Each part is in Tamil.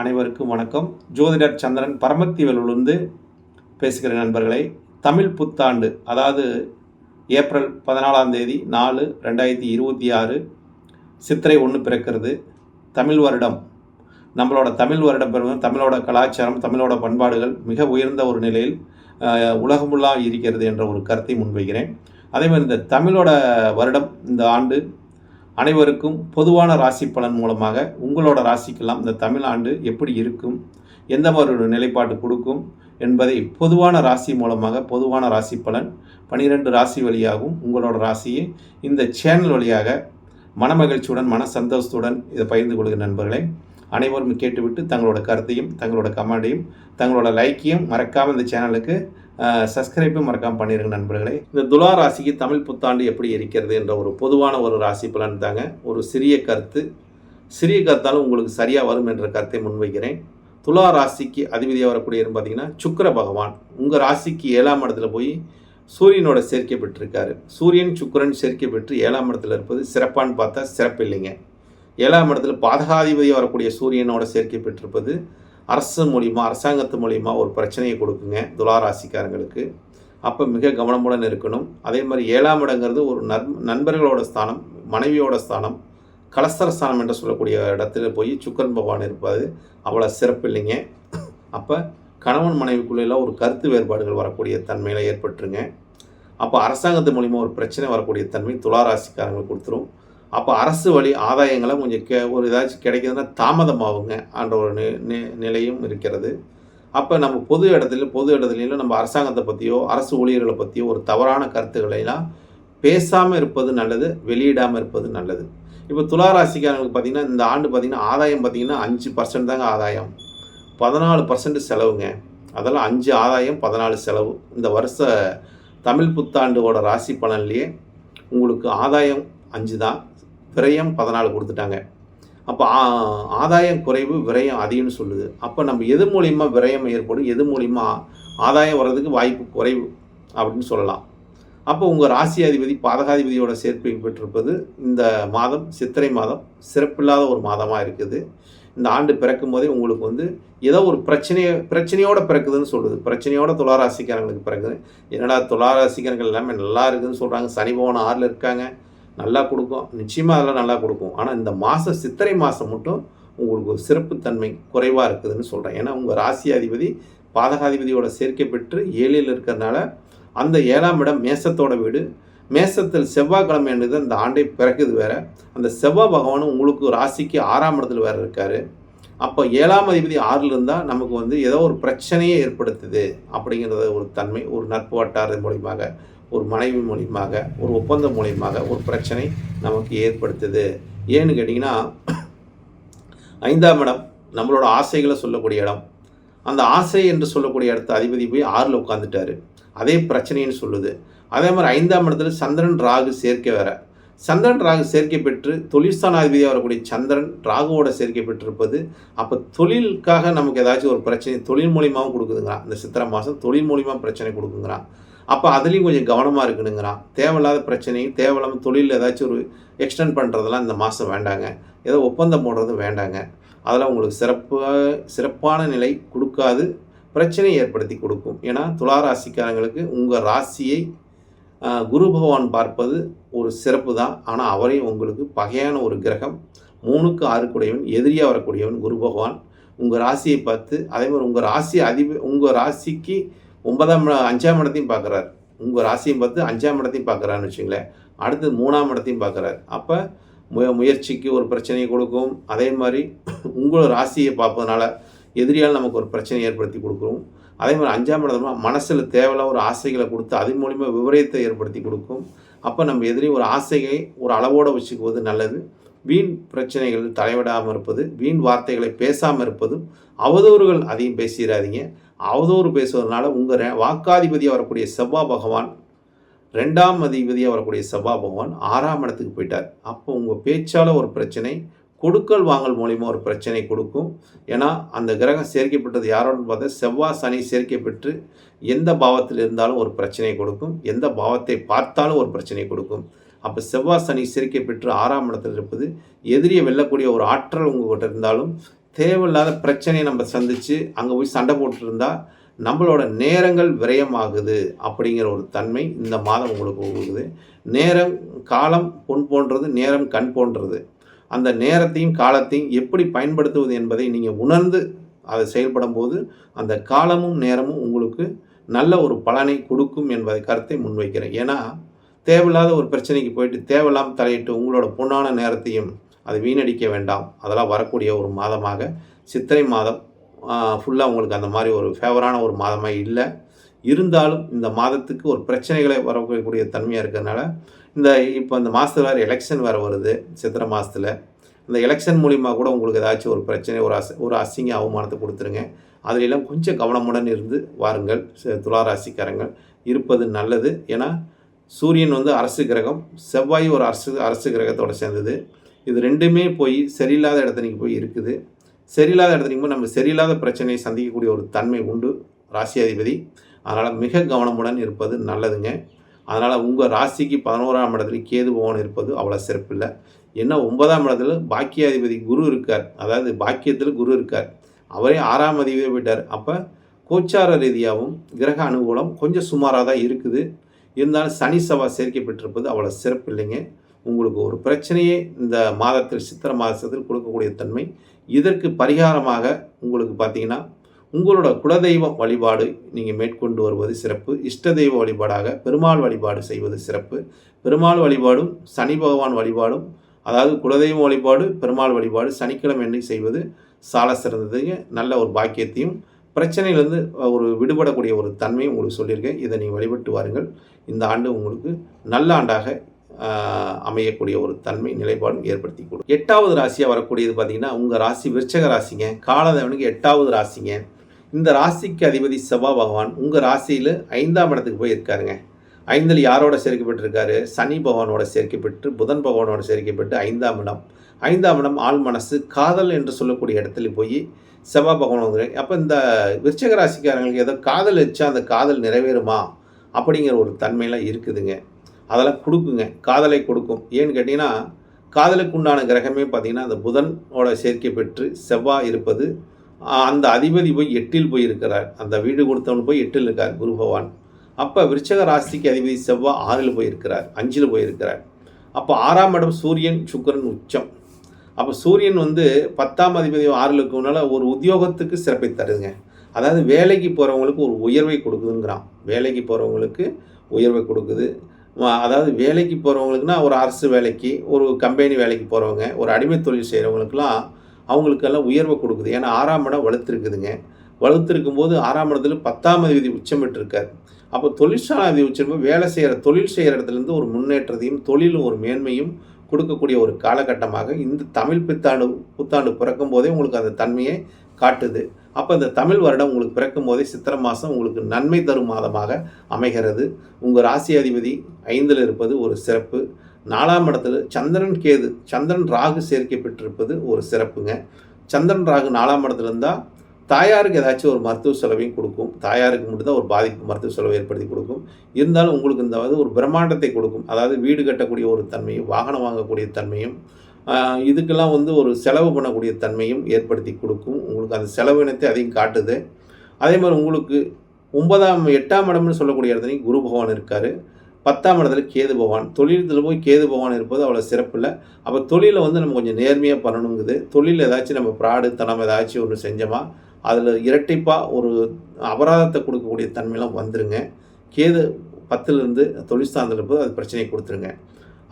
அனைவருக்கும் வணக்கம். ஜோதிடர் சந்திரன் பரமத்திவேலிலிருந்து பேசுகிற நண்பர்களை, தமிழ் புத்தாண்டு அதாவது ஏப்ரல் 14/4/2026 சித்திரை 1 பிறக்கிறது. தமிழ் வருடம், நம்மளோட தமிழ் வருடம் பிறகு தமிழோட கலாச்சாரம், தமிழோட பண்பாடுகள் மிக உயர்ந்த ஒரு நிலையில் உலகமுள்ளாக இருக்கிறது என்ற ஒரு கருத்தை முன்வைக்கிறேன். அதேமாதிரி இந்த தமிழோட வருடம் இந்த ஆண்டு அனைவருக்கும் பொதுவான ராசி பலன் மூலமாக உங்களோட ராசிக்கெல்லாம் இந்த தமிழ் ஆண்டு எப்படி இருக்கும், எந்த மாதிரி ஒரு நிலைப்பாடு கொடுக்கும் என்பதை பொதுவான ராசி மூலமாக பொதுவான ராசி பலன் 12 ராசி வழியாகவும் உங்களோட ராசியை இந்த சேனல் வழியாக மனமகிழ்ச்சியுடன் மன சந்தோஷத்துடன் இதை பகிர்ந்து கொள்கிற நண்பர்களை அனைவரும் கேட்டுவிட்டு தங்களோட கருத்தையும் தங்களோட கமெண்டையும் தங்களோட லைக்கையும் மறக்காமல் இந்த சேனலுக்கு சப்ஸ்கிரைப்பும் மறக்காமல் பண்ணிடுங்க நண்பர்களே. இந்த துலா ராசிக்கு தமிழ் புத்தாண்டு எப்படி இருக்கிறது என்ற ஒரு பொதுவான ஒரு ராசி பலன் தாங்க. ஒரு சிறிய கருத்தாலும் உங்களுக்கு சரியாக வரும் என்ற கருத்தை முன்வைக்கிறேன். துலா ராசிக்கு அதிபதியாக வரக்கூடிய பார்த்தீங்கன்னா சுக்கிர பகவான் உங்கள் ராசிக்கு 7ஆம் இடத்துல போய் சூரியனோட சேர்க்கை பெற்றிருக்காரு. சூரியன் சுக்கிரன் சேர்க்கை பெற்று 7ஆம் இடத்துல இருப்பது சிறப்பான்னு பார்த்தா சிறப்பு இல்லைங்க. 7ஆம் இடத்துல பாதகாதிபதியாக வரக்கூடிய சூரியனோட சேர்க்கை பெற்றிருப்பது அரசாங்கத்து மூலிமா ஒரு பிரச்சனையை கொடுக்குங்க துலா ராசிக்காரங்களுக்கு. அப்போ மிக கவனமுடன் இருக்கணும். அதே மாதிரி 7ஆம் இடங்கிறது ஒரு நண்பர்களோட ஸ்தானம், மனைவியோட ஸ்தானம், கலஸ்தர ஸ்தானம் என்று சொல்லக்கூடிய இடத்துல போய் சுக்கிரன் பகவான் இருப்பது அவ்வளோ சிறப்பு இல்லைங்க. அப்போ கணவன் மனைவிக்குள்ள ஒரு கருத்து வேறுபாடுகள் வரக்கூடிய தன்மையில் ஏற்பட்டுருங்க. அப்போ அரசாங்கத்து மூலிமா ஒரு பிரச்சனை வரக்கூடிய தன்மை துலா ராசிக்காரங்களுக்கு கொடுத்துரும். அப்போ அரசு வழி ஆதாயங்களை கொஞ்சம் ஒரு ஏதாச்சும் கிடைக்கிறதுனா தாமதமாகுங்க என்ற ஒரு நிலையும் இருக்கிறது. அப்போ நம்ம பொது இடத்துலையும் நம்ம அரசாங்கத்தை பற்றியோ அரசு ஊழியர்களை பற்றியோ ஒரு தவறான கருத்துக்களைலாம் பேசாமல் இருப்பது நல்லது, வெளியிடாமல் இருப்பது நல்லது. இப்போ துலா ராசிக்காரங்களுக்கு பார்த்திங்கன்னா இந்த ஆண்டு பார்த்திங்கன்னா ஆதாயம் பார்த்திங்கன்னா 5% தாங்க ஆதாயம், 14% செலவுங்க. அதெல்லாம் 5 ஆதாயம் 14 செலவு. இந்த வருஷ தமிழ் புத்தாண்டோட ராசி பலன்லேயே உங்களுக்கு ஆதாயம் 5 தான், விரயம் 14 கொடுத்துட்டாங்க. அப்போ ஆதாயம் குறைவு விரயம் அதிகம்னு சொல்லுது. அப்போ நம்ம எது மூலிமா விரயம் ஏற்படும், எது மூலிமா ஆதாயம் வர்றதுக்கு வாய்ப்பு குறைவு அப்படின்னு சொல்லலாம். அப்போ உங்கள் ராசி அதிபதி பாதகாதிபதியோட சேர்ப்பை பெற்றிருப்பது இந்த மாதம் சித்திரை மாதம் சிறப்பில்லாத ஒரு மாதமாக இருக்குது. இந்த ஆண்டு பிறக்கும் போதே உங்களுக்கு ஏதோ ஒரு பிரச்சனையோட பிறக்குதுன்னு சொல்லுது. பிரச்சனையோட துளாராசிக்காரங்களுக்கு பிறகுது. என்னடா துளாராசிக்காரர்கள் எல்லாமே நல்லா இருக்குதுன்னு சொல்கிறாங்க. சனி பகவான் 6ல் இருக்காங்க, நல்லா கொடுக்கும், நிச்சயமாக அதெல்லாம் நல்லா கொடுக்கும். ஆனால் இந்த மாதம் சித்திரை மாதம் மட்டும் உங்களுக்கு ஒரு சிறப்புத்தன்மை குறைவாக இருக்குதுன்னு சொல்கிறேன். ஏன்னா உங்கள் ராசி அதிபதி பாதகாதிபதியோட சேர்க்கை பெற்று 7ல் இருக்கிறதுனால அந்த 7ஆம் இடம் மேசத்தோட வீடு, மேசத்தில் செவ்வாய்க்கிழமை என்பது அந்த ஆண்டை பிறக்குது வேறு. அந்த செவ்வாய் பகவானும் உங்களுக்கு ராசிக்கு 6ஆம் இடத்துல வேறு இருக்கார். அப்போ 7ஆம் அதிபதி 6ல் இருந்தால் நமக்கு ஏதோ ஒரு பிரச்சனையே ஏற்படுத்துது அப்படிங்கிறத ஒரு தன்மை, ஒரு நட்பு வட்டார மூலியமாக, ஒரு மனைவி மூலியமாக, ஒரு ஒப்பந்தம் மூலியமாக ஒரு பிரச்சனை நமக்கு ஏற்படுத்துது. ஏன்னு கேட்டிங்கன்னா 5ஆம் இடம் நம்மளோட ஆசைகளை சொல்லக்கூடிய இடம். அந்த ஆசை என்று சொல்லக்கூடிய இடத்த அதிபதி போய் 6ல் உட்காந்துட்டார். அதே பிரச்சனைன்னு சொல்லுது. அதே மாதிரி 5ஆம் இடத்துல சந்திரன் ராகு சேர்க்கை வேற. சந்திரன் ராகு சேர்க்கை பெற்று தொழிற்ஸ்தானாதிபதியாக வரக்கூடிய சந்திரன் ராகுவோட சேர்க்கை பெற்றிருப்பது அப்போ தொழிலுக்காக நமக்கு ஏதாச்சும் ஒரு பிரச்சனை தொழில் மூலியமாகவும் கொடுக்குதுங்கிறான். இந்த சித்திரை மாதம் தொழில் மூலியமாக பிரச்சனை கொடுக்குங்கிறான். அப்போ அதுலேயும் கொஞ்சம் கவனமாக இருக்குனுங்கிறான். தேவையில்லாத பிரச்சனையும் தேவையில்லாமல் தொழில் ஏதாச்சும் ஒரு எக்ஸ்டெண்ட் பண்ணுறதெல்லாம் இந்த மாதம் வேண்டாங்க. ஏதோ ஒப்பந்தம் போடுறது வேண்டாங்க. அதெல்லாம் உங்களுக்கு சிறப்பான நிலை கொடுக்காது, பிரச்சனையை ஏற்படுத்தி கொடுக்கும். ஏன்னா துலா ராசிக்காரங்களுக்கு உங்கள் ராசியை குரு பகவான் பார்ப்பது ஒரு சிறப்பு தான். ஆனால் அவரையும் உங்களுக்கு பகையான ஒரு கிரகம், 3க்கு 6 கூடியவன், எதிரியாக வரக்கூடியவன் குரு பகவான் உங்கள் ராசியை பார்த்து, அதே மாதிரி உங்கள் ராசிக்கு 5ஆம் இடத்தையும் பார்க்குறாரு. உங்கள் ராசியும் பார்த்து 5ஆம் இடத்தையும் பார்க்குறாருன்னு வச்சுங்களேன். அடுத்து 3ஆம் இடத்தையும் பார்க்குறாரு. அப்போ முயற்சிக்கு ஒரு பிரச்சனையை கொடுக்கும். அதே மாதிரி உங்கள் ராசியை பார்ப்பதுனால எதிரியால் நமக்கு ஒரு பிரச்சனையை ஏற்படுத்தி கொடுக்கும். அதே மாதிரி 5ஆம் இடத்துல மனசில் தேவையில்ல ஒரு ஆசைகளை கொடுத்து அது மூலிமா விபரீதத்தை ஏற்படுத்தி கொடுக்கும். அப்போ நம்ம எதிரி ஒரு ஆசையை ஒரு அளவோடு வச்சுக்குவது நல்லது. வீண் பிரச்சனைகள் தலைவிடாமல் இருப்பது, வீண் வார்த்தைகளை பேசாமல் இருப்பதும், அவதூறுகள் அதிகம் பேசிடாதீங்க. அவதூறு பேசுவதனால உங்கள் வாக்காதிபதியாக வரக்கூடிய செவ்வாய் பகவான், 2ஆம் அதிபதியாக வரக்கூடிய செவ்வாய் பகவான் 6ஆம் இடத்துக்கு போயிட்டார். அப்போ உங்கள் பேச்சால் ஒரு பிரச்சனை, கொடுக்கல் வாங்கல் மூலிமா ஒரு பிரச்சனை கொடுக்கும். ஏன்னா அந்த கிரகம் சேர்க்கப்பட்டது யாரோன்னு பார்த்தா செவ்வாய் சனி சேர்க்கை பெற்று எந்த பாவத்தில் இருந்தாலும் ஒரு பிரச்சனையை கொடுக்கும், எந்த பாவத்தை பார்த்தாலும் ஒரு பிரச்சனை கொடுக்கும். அப்போ செவ்வாய் சனி சேர்க்கை பெற்று 6ஆம் இடத்தில் இருப்பது எதிரியை வெல்லக்கூடிய ஒரு ஆற்றல் உங்கள்கிட்ட இருந்தாலும் தேவையில்லாத பிரச்சனையை நம்ம சந்தித்து அங்கே போய் சண்டை போட்டுட்டு இருந்தால் நம்மளோட நேரங்கள் விரயமாகுது அப்படிங்கிற ஒரு தன்மை இந்த மாதம் உங்களுக்கு போகுது. நேரம் காலம் பொன் போன்றது, நேரம் கண் போன்றது. அந்த நேரத்தையும் காலத்தையும் எப்படி பயன்படுத்துவது என்பதை நீங்கள் உணர்ந்து அதை செயல்படும்போது அந்த காலமும் நேரமும் உங்களுக்கு நல்ல ஒரு பலனை கொடுக்கும் என்பதை கருத்தை முன்வைக்கிறேன். ஏன்னா தேவையில்லாத ஒரு பிரச்சனைக்கு போயிட்டு தேவையில்லாமல் தலையிட்டு உங்களோட பொன்னான நேரத்தையும் அதை வீணடிக்க வேண்டாம். அதெல்லாம் வரக்கூடிய ஒரு மாதமாக சித்திரை மாதம் ஃபுல்லாக உங்களுக்கு அந்த மாதிரி ஒரு ஃபேவரான ஒரு மாதமாக இல்லை. இருந்தாலும் இந்த மாதத்துக்கு ஒரு பிரச்சனைகளை வரக்கூடிய தன்மையாக இருக்கிறதுனால இப்போ இந்த மாதத்தில் வேறு எலெக்ஷன் வேறு வருது சித்திரை மாதத்தில். இந்த எலெக்ஷன் மூலிமா கூட உங்களுக்கு ஏதாச்சும் ஒரு பிரச்சனை ஒரு அசிங்க அவமானத்தை கொடுத்துருங்க. அதிலெல்லாம் கொஞ்சம் கவனமுடன் இருந்து வாருங்கள். துளாராசிக்காரங்கள் இருப்பது நல்லது. ஏன்னா சூரியன் அரசு கிரகம், செவ்வாய் ஒரு அரசு கிரகத்தோடு சேர்ந்தது. இது ரெண்டுமே போய் சரியில்லாத இடத்துக்கு போய் இருக்குது. சரியில்லாத இடத்துக்கு போய் நம்ம சரியில்லாத பிரச்சனையை சந்திக்கக்கூடிய ஒரு தன்மை உண்டு ராசியாதிபதி. அதனால் மிக கவனமுடன் இருப்பது நல்லதுங்க. அதனால் உங்கள் ராசிக்கு 11ஆம் இடத்துல கேது பகவான் இருப்பது அவ்வளோ சிறப்பில்லை. ஏன்னா 9ஆம் இடத்துல பாக்கியாதிபதி குரு இருக்கார். அதாவது பாக்கியத்தில் குரு இருக்கார். அவரே 6ஆம் அதிபதியே போயிட்டார். அப்போ கோச்சார ரீதியாகவும் கிரக அனுகூலம் கொஞ்சம் சுமாராக தான் இருக்குது. இருந்தாலும் சனி செவ்வாய் சேர்க்கை பெற்றிருப்பது அவ்வளோ சிறப்பு இல்லைங்க. உங்களுக்கு ஒரு பிரச்சனையே இந்த மாதத்தில் சித்திரை மாதத்தில் கொடுக்கக்கூடிய தன்மை. இதற்கு பரிகாரமாக உங்களுக்கு பார்த்தீங்கன்னா உங்களோட குலதெய்வ வழிபாடு நீங்கள் மேற்கொண்டு வருவது சிறப்பு. இஷ்ட தெய்வ வழிபாடாக பெருமாள் வழிபாடு செய்வது சிறப்பு. பெருமாள் வழிபாடும் சனி பகவான் வழிபாடும், அதாவது குலதெய்வ வழிபாடு பெருமாள் வழிபாடு சனிக்கிழமை அன்னைக்கு செய்வது சால சிறந்ததுங்க. நல்ல ஒரு பாக்கியத்தையும் பிரச்சனையிலேருந்து ஒரு விடுபடக்கூடிய ஒரு தன்மையும் உங்களுக்கு சொல்லியிருக்கேன். இதை நீங்கள் வழிபட்டு வாருங்கள். இந்த ஆண்டு உங்களுக்கு நல்ல ஆண்டாக அமையக்கூடிய ஒரு தன்மை நிலைப்பாடும் ஏற்படுத்தி கொடுக்கும். 8வது ராசியாக வரக்கூடியது பார்த்தீங்கன்னா உங்கள் ராசி விருச்சக ராசிங்க. காலதேவனுக்கு 8வது ராசிங்க. இந்த ராசிக்கு அதிபதி செவ்வாய் பகவான் உங்கள் ராசியில் 5ஆம் இடத்துக்கு போய் இருக்காருங்க. 5ல் யாரோட சேர்க்கப்பட்டிருக்காரு? சனி பகவானோட சேர்க்கப்பட்டு புதன் பகவானோட சேர்க்கப்பட்டு 5ஆம் இடம். 5ஆம் இடம் ஆள் மனசு காதல் என்று சொல்லக்கூடிய இடத்துல போய் செவ்வாய் பகவான் வந்துடுறாங்க. அப்போ இந்த விருச்சக ராசிக்காரங்களுக்கு ஏதோ காதல் வச்சா அந்த காதல் நிறைவேறுமா அப்படிங்கிற ஒரு தன்மையெல்லாம் இருக்குதுங்க. அதெல்லாம் கொடுக்குங்க, காதலை கொடுக்கும். ஏன்னு கேட்டிங்கன்னா காதலுக்கு உண்டான கிரகமே பார்த்திங்கன்னா அந்த புதனோட சேர்க்கை பெற்று செவ்வாய் இருப்பது. அந்த அதிபதி போய் 8ல் போய் இருக்கிறார். அந்த வீடு கொடுத்தவனு போய் 8ல் இருக்கார் குரு பகவான். அப்போ விருச்சக ராசிக்கு அதிபதி செவ்வாய் 6ல் போய் இருக்கிறார், 5ல் போய் இருக்கிறார். அப்போ 6ஆம் இடம் சூரியன் சுக்கிரன் உச்சம். அப்போ சூரியன் 10ஆம் அதிபதி 6ல் இருக்கனால ஒரு உத்தியோகத்துக்கு சிறப்பை தருதுங்க. அதாவது வேலைக்கு போகிறவங்களுக்கு ஒரு உயர்வை கொடுக்குதுங்கிறான். வேலைக்கு போகிறவங்களுக்கு உயர்வை கொடுக்குது. அதாவது வேலைக்கு போகிறவங்களுக்குனா ஒரு அரசு வேலைக்கு, ஒரு கம்பெனி வேலைக்கு போகிறவங்க, ஒரு அடிமை தொழில் செய்கிறவங்களுக்கெல்லாம் அவங்களுக்கெல்லாம் உயர்வை கொடுக்குது. ஏன்னா 6ஆம் இடம் வலுத்திருக்குதுங்க. வலுத்திருக்கும் போது 6ஆம் இடத்துல 10ஆம் அதிபதி உச்சம் பெற்றிருக்கார். அப்போ தொழிற்சாலை உச்சம் வேலை செய்கிற தொழில் செய்கிற இடத்துலேருந்து ஒரு முன்னேற்றத்தையும் தொழிலும் ஒரு மேன்மையும் கொடுக்கக்கூடிய ஒரு காலகட்டமாக இந்த தமிழ் புத்தாண்டு பிறக்கும் போதே உங்களுக்கு அந்த தன்மையை காட்டுது. அப்போ இந்த தமிழ் வருடம் உங்களுக்கு பிறக்கும் போதே சித்திரை மாதம் உங்களுக்கு நன்மை தரும் மாதமாக அமைகிறது. உங்கள் ராசி அதிபதி 5ல் இருப்பது ஒரு சிறப்பு. 4ஆம் இடத்துல சந்திரன் ராகு சேர்க்கை பெற்றிருப்பது ஒரு சிறப்புங்க. சந்திரன் ராகு 4ஆம் இடத்துல இருந்தால் தாயாருக்கு ஏதாச்சும் ஒரு மருத்துவ செலவையும் கொடுக்கும். தாயாருக்கு மட்டும்தான் ஒரு பாதிப்பு மருத்துவ செலவை ஏற்படுத்தி கொடுக்கும். இருந்தாலும் உங்களுக்கு இந்த ஒரு பிரம்மாண்டத்தை கொடுக்கும். அதாவது வீடு கட்டக்கூடிய ஒரு தன்மையும், வாகனம் வாங்கக்கூடிய தன்மையும், இதுக்கெல்லாம் ஒரு செலவு பண்ணக்கூடிய தன்மையும் ஏற்படுத்தி கொடுக்கும். உங்களுக்கு அந்த செலவினத்தை அதையும் காட்டுது. அதே மாதிரி உங்களுக்கு 8ஆம் இடம்னு சொல்லக்கூடிய இடத்துலையும் குரு பகவான் இருக்கார். 10ஆம் இடத்துல கேது பகவான். தொழிலத்தில் போய் கேது பகவான் இருப்பது அவ்வளோ சிறப்பு இல்லை. அப்போ தொழிலை நம்ம கொஞ்சம் நேர்மையாக பண்ணணுங்குது. தொழில் ஏதாச்சும் நம்ம தனம் ஏதாச்சும் ஒன்று செஞ்சோமா அதில் இரட்டிப்பாக ஒரு அபராதத்தை கொடுக்கக்கூடிய தன்மையெல்லாம் வந்துருங்க. கேது 10லேருந்து தொழிற்சார்ந்தில் இருப்பது அது பிரச்சனையை கொடுத்துருங்க.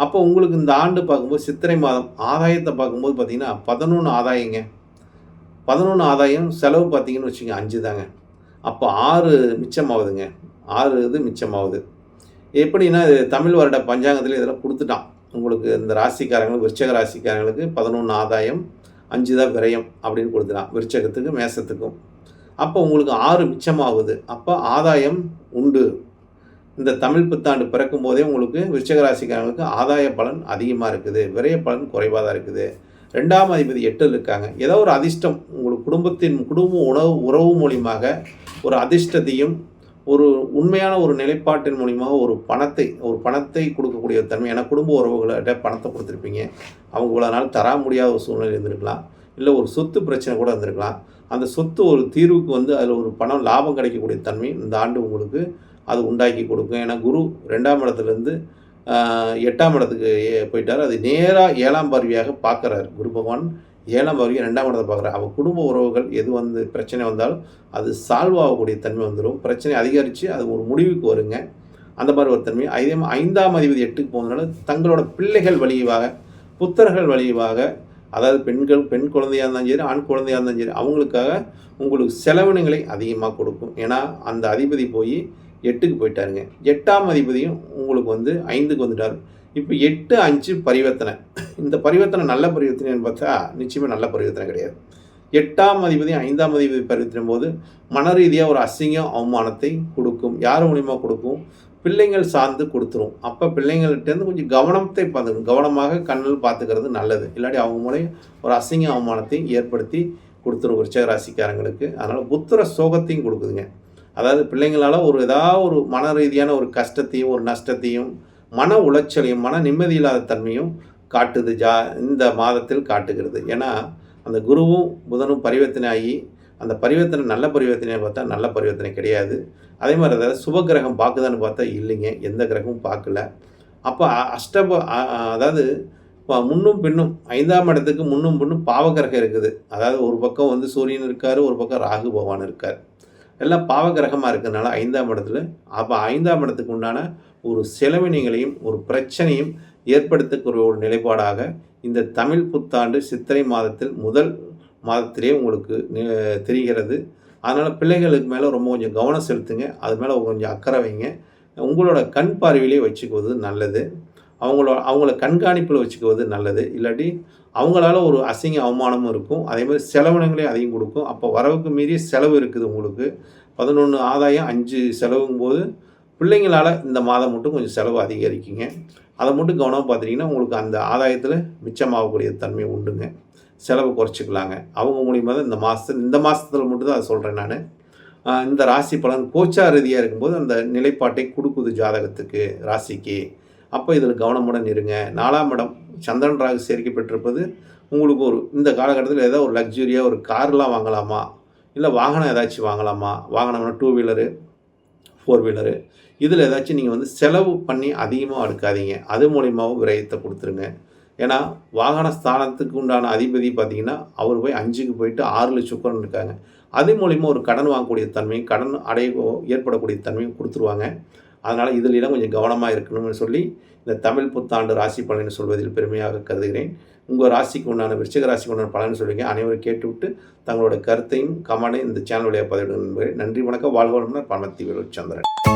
அப்போ உங்களுக்கு இந்த ஆண்டு பார்க்கும்போது சித்திரை மாதம் ஆதாயத்தை பார்க்கும்போது பார்த்திங்கன்னா 11 ஆதாயங்க. 11 ஆதாயம் செலவு பார்த்திங்கன்னு வச்சுங்க 5 தாங்க. அப்போ 6 மிச்சமாகுதுங்க. 6 இது மிச்சமாகுது. எப்படின்னா தமிழ் வருட பஞ்சாங்கத்தில் இதெல்லாம் கொடுத்துட்டான். உங்களுக்கு இந்த ராசிக்காரங்களுக்கு விருச்சக ராசிக்காரங்களுக்கு 11 ஆதாயம் 5 தான் விரயம் அப்படின்னு கொடுத்துட்டான். விருச்சகத்துக்கு மேசத்துக்கும். அப்போ உங்களுக்கு 6 மிச்சமாகுது. அப்போ ஆதாயம் உண்டு. இந்த தமிழ் புத்தாண்டு பிறக்கும் போதே உங்களுக்கு விருச்சக ராசிக்காரங்களுக்கு ஆதாய பலன் அதிகமாக இருக்குது, விரய பலன் குறைவாக தான் இருக்குது. 2ஆம் அதிபதி 8ல் இருக்காங்க. ஏதோ ஒரு அதிர்ஷ்டம் உங்களுக்கு குடும்ப உறவு மூலியமாக ஒரு அதிர்ஷ்டத்தையும் ஒரு உண்மையான ஒரு நிலைப்பாட்டின் மூலியமாக ஒரு பணத்தை கொடுக்கக்கூடிய தன்மை. ஏன்னா குடும்ப உறவுகள்கிட்ட பணத்தை கொடுத்துருப்பீங்க. அவங்க இவ்வளோ நாள் தர முடியாத ஒரு சூழ்நிலை இருந்திருக்கலாம். இல்லை ஒரு சொத்து பிரச்சனை கூட இருந்திருக்கலாம். அந்த சொத்து ஒரு தீர்வுக்கு வந்து அதில் ஒரு பணம் லாபம் கிடைக்கக்கூடிய தன்மை இந்த ஆண்டு உங்களுக்கு அது உண்டாக்கி கொடுக்கும். ஏன்னா குரு 2ஆம் இடத்துலேருந்து 8ஆம் இடத்துக்கு போயிட்டார். அது நேராக 7ஆம் பார்வையாக பார்க்குறாரு. குரு பகவான் 7ஆம் பார்வையை 2ஆம் இடத்தை பார்க்குறாரு. அவள் குடும்ப உறவுகள் எது வந்து பிரச்சனை வந்தாலும் அது சால்வ் ஆகக்கூடிய தன்மை வந்துடும். பிரச்சனை அதிகரித்து அது ஒரு முடிவுக்கு வருங்க. அந்த மாதிரி ஒரு தன்மை. அதே 5ஆம் அதிபதி 8க்கு போனதுனால தங்களோட பிள்ளைகள் வழியாக, புத்தர்கள் வழியாக, அதாவது பெண் குழந்தையாக இருந்தாலும் சரி, ஆண் குழந்தையாக இருந்தாலும் சரி, அவங்களுக்காக உங்களுக்கு செலவினங்களை அதிகமாக கொடுக்கும். ஏன்னா அந்த அதிபதி போய் 8க்கு போயிட்டாருங்க. 8ஆம் அதிபதியும் உங்களுக்கு வந்து 5க்கு வந்துட்டார். இப்போ 8, 5 பரிவர்த்தனை. இந்த பரிவர்த்தனை நல்ல பரிவர்த்தனைன்னு பார்த்தா நிச்சயமாக நல்ல பரிவர்த்தனை கிடையாது. 8ஆம் அதிபதி 5ஆம் அதிபதி பரிவர்த்தனும் போது மன ரீதியாக ஒரு அசிங்கம் அவமானத்தை கொடுக்கும். யார் மூலியமாக கொடுக்கும்? பிள்ளைங்கள் சார்ந்து கொடுத்துரும். அப்போ பிள்ளைங்கள்ட்டேருந்து கொஞ்சம் கவனத்தை கவனமாக கண்ணில் பார்த்துக்கிறது நல்லது. இல்லாட்டி அவங்க மூலம் ஒரு அசிங்க அவமானத்தை ஏற்படுத்தி கொடுத்துரும் விருச்சிக ராசிக்காரங்களுக்கு. அதனால் புத்திர சோகத்தையும் கொடுக்குதுங்க. அதாவது பிள்ளைங்களால் ஏதாவது ஒரு மன ரீதியான ஒரு கஷ்டத்தையும் ஒரு நஷ்டத்தையும் மன உளைச்சலையும் மன நிம்மதி இல்லாத தன்மையும் காட்டுது. இந்த மாதத்தில் காட்டுகிறது. ஏன்னா அந்த குருவும் புதனும் பரிவர்த்தனை ஆகி அந்த பரிவர்த்தனை நல்ல பரிவர்த்தனையை பார்த்தா நல்ல பரிவர்த்தனை கிடையாது. அதே மாதிரி அதாவது சுப கிரகம் பார்க்குதான்னு பார்த்தா இல்லைங்க, எந்த கிரகமும் பார்க்கல. அப்போ அதாவது முன்னும் பின்னும் 5ஆம் இடத்துக்கு முன்னும் பின்னும் பாவகிரகம் இருக்குது. அதாவது ஒரு பக்கம் வந்து சூரியன் இருக்கார், ஒரு பக்கம் ராகு பகவான் இருக்கார். எல்லாம் பாவகிரகமாக இருக்கிறதுனால 5ஆம் இடத்துல. அப்போ 5ஆம் இடத்துக்கு உண்டான ஒரு செலவினங்களையும் ஒரு பிரச்சனையும் ஏற்படுத்தக்கூடிய ஒரு நிலைப்பாடாக இந்த தமிழ் புத்தாண்டு சித்திரை மாதத்தில் முதல் மாதத்திலே உங்களுக்கு தெரிகிறது. அதனால் பிள்ளைகளுக்கு மேலே ரொம்ப கொஞ்சம் கவனம் செலுத்துங்க. அது மேலே கொஞ்சம் அக்கறை வைங்க. உங்களோட கண் பார்வையிலே வச்சுக்குவது நல்லது. அவங்கள கண்காணிப்பில் வச்சுக்குவது நல்லது. இல்லாட்டி அவங்களால ஒரு அசிங்க அவமானமும் இருக்கும். அதேமாதிரி செலவினங்களையும் அதிகம் கொடுக்கும். அப்போ வரவுக்கு மீறிய செலவு இருக்குது உங்களுக்கு. 11 ஆதாயம் 5 செலவுங்கும்போது பிள்ளைங்களால் இந்த மாதம் மட்டும் கொஞ்சம் செலவு அதிகரிக்குங்க. அதை மட்டும் கவனமாக பார்த்துட்டிங்கன்னா உங்களுக்கு அந்த ஆதாயத்தில் மிச்சமாகக்கூடிய தன்மை உண்டுங்க. செலவு குறைச்சிக்கலாங்க. அவங்க மூலியமாக தான் இந்த மாதத்தில் மட்டும்தான் அதை சொல்கிறேன் நான். இந்த ராசி பலன் கோச்சா ரீதியாக இருக்கும்போது அந்த நிலைப்பாட்டை கொடுக்குது ஜாதகத்துக்கு, ராசிக்கு. அப்போ இதில் கவனமுடன் இருங்க. 4ஆம் இடம் சந்திரன் ராகு சேர்க்கை பெற்றிருப்பது உங்களுக்கு இந்த காலகட்டத்தில் ஏதோ ஒரு லக்ஸுரியாக ஒரு கார்லாம் வாங்கலாமா, இல்லை வாகனம் ஏதாச்சும் வாங்கலாமா, வாகனம்னா 2 வீலரு 4 வீலரு, இதில் ஏதாச்சும் நீங்கள் வந்து செலவு பண்ணி அதிகமாக எடுக்காதீங்க. அது மூலியமாகவும் விரயத்தை கொடுத்துருங்க. ஏன்னா வாகன ஸ்தானத்துக்கு உண்டான அதிபதி பார்த்திங்கன்னா அவர் போய் 5க்கு போயிட்டு 6ல் சுக்கிரன் இருக்காங்க. அது மூலிமா ஒரு கடன் வாங்கக்கூடிய தன்மையும் கடன் ஏற்படக்கூடிய தன்மையும் கொடுத்துருவாங்க. அதனால் இதிலெல்லாம் கொஞ்சம் கவனமாக இருக்கணும்னு சொல்லி இந்த தமிழ் புத்தாண்டு ராசி பலன் சொல்வதில் பெருமையாக கருதுகிறேன். உங்கள் ராசிக்கு உண்டான விருச்சிக ராசிக்கு உண்டான பலன் சொல்லுங்க. அனைவரும் கேட்டுவிட்டு தங்களோட கருத்தையும் கமெண்டையும் இந்த சேனல் வழியாக பதிவிடுங்க. நன்றி, வணக்கம். வாழ்க வளமுடன். பரமத்தி வேலூர் சந்திரன்.